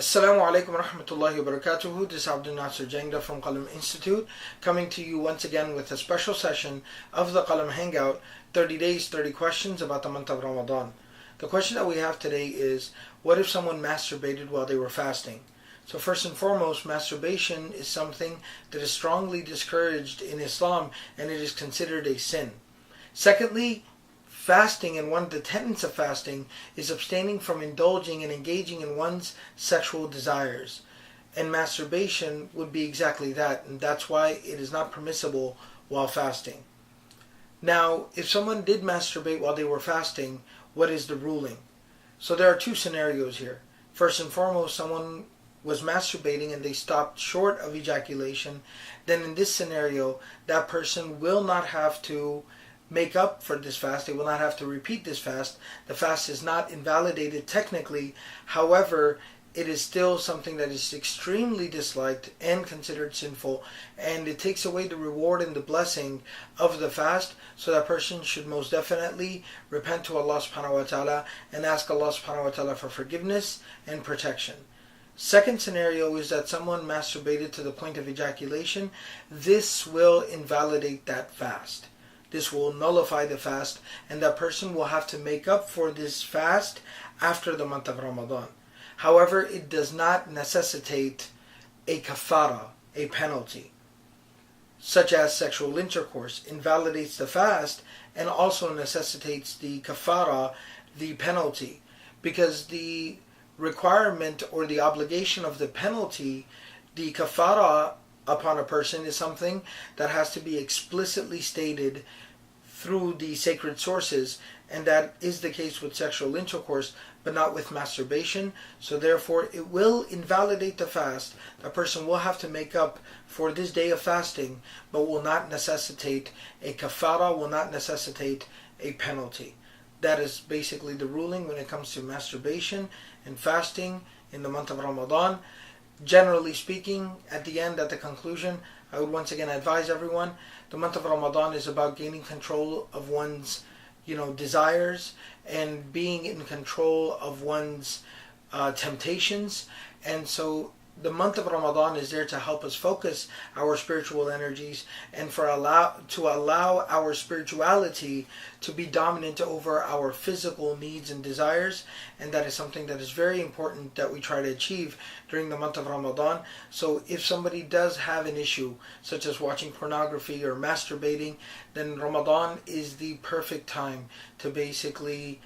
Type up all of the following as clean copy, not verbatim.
Assalamu alaikum wa rahmatullahi wa barakatuhu. This is Abdul Nasser Jangda from Qalam Institute, coming to you once again with a special session of the Qalam Hangout, 30 days, 30 questions about the month of Ramadan. The question that we have today is, what if someone masturbated while they were fasting? So first and foremost, masturbation is something that is strongly discouraged in Islam, and it is considered a sin. Secondly, fasting, and one of the tenets of fasting, is abstaining from indulging and engaging in one's sexual desires. And masturbation would be exactly that, and that's why it is not permissible while fasting. Now, if someone did masturbate while they were fasting, what is the ruling? So there are two scenarios here. First and foremost, someone was masturbating and they stopped short of ejaculation. Then in this scenario, that person will not have to make up for this fast. They will not have to repeat this fast. The fast is not invalidated technically. However, it is still something that is extremely disliked and considered sinful, and it takes away the reward and the blessing of the fast. So that person should most definitely repent to Allah subhanahu wa ta'ala and ask Allah subhanahu wa ta'ala for forgiveness and protection. Second scenario is that someone masturbated to the point of ejaculation. This will invalidate that fast. This will nullify the fast, and that person will have to make up for this fast after the month of Ramadan. However, it does not necessitate a kafara, a penalty, such as sexual intercourse. Invalidates the fast and also necessitates the kafara, the penalty, because the requirement or the obligation of the penalty, the kafara upon a person, is something that has to be explicitly stated through the sacred sources, and that is the case with sexual intercourse, but not with masturbation. So therefore it will invalidate the fast. The person will have to make up for this day of fasting, but will not necessitate a kafara, will not necessitate a penalty. That is basically the ruling when it comes to masturbation and fasting in the month of Ramadan. Generally speaking, at the end, at the conclusion, I would once again advise everyone, the month of Ramadan is about gaining control of one's, desires, and being in control of one's temptations. And so the month of Ramadan is there to help us focus our spiritual energies and to allow our spirituality to be dominant over our physical needs and desires. And that is something that is very important that we try to achieve during the month of Ramadan. So if somebody does have an issue such as watching pornography or masturbating, then Ramadan is the perfect time to basically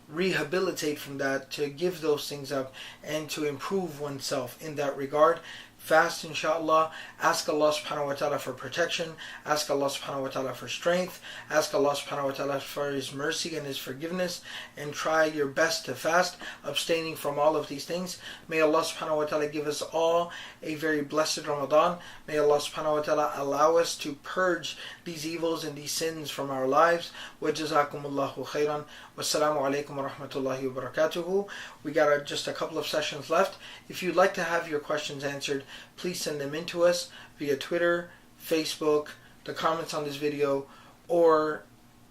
rehabilitate from that, to give those things up, and to improve oneself in that regard. Fast, inshallah. Ask Allah subhanahu wa ta'ala for protection. Ask Allah subhanahu wa ta'ala for strength. Ask Allah subhanahu wa ta'ala for His mercy and His forgiveness. And try your best to fast, abstaining from all of these things. May Allah subhanahu wa ta'ala give us all a very blessed Ramadan. May Allah subhanahu wa ta'ala allow us to purge these evils and these sins from our lives. Wa jazakumullahu khairan. Wassalamu alaikum wa rahmatullahi wa barakatuhu. We got just a couple of sessions left. If you'd like to have your questions answered, please send them in to us via Twitter, Facebook, the comments on this video, or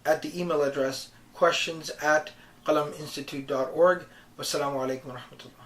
at the email address questions@qalaminstitute.org. Wassalamu alaikum wa rahmatullah.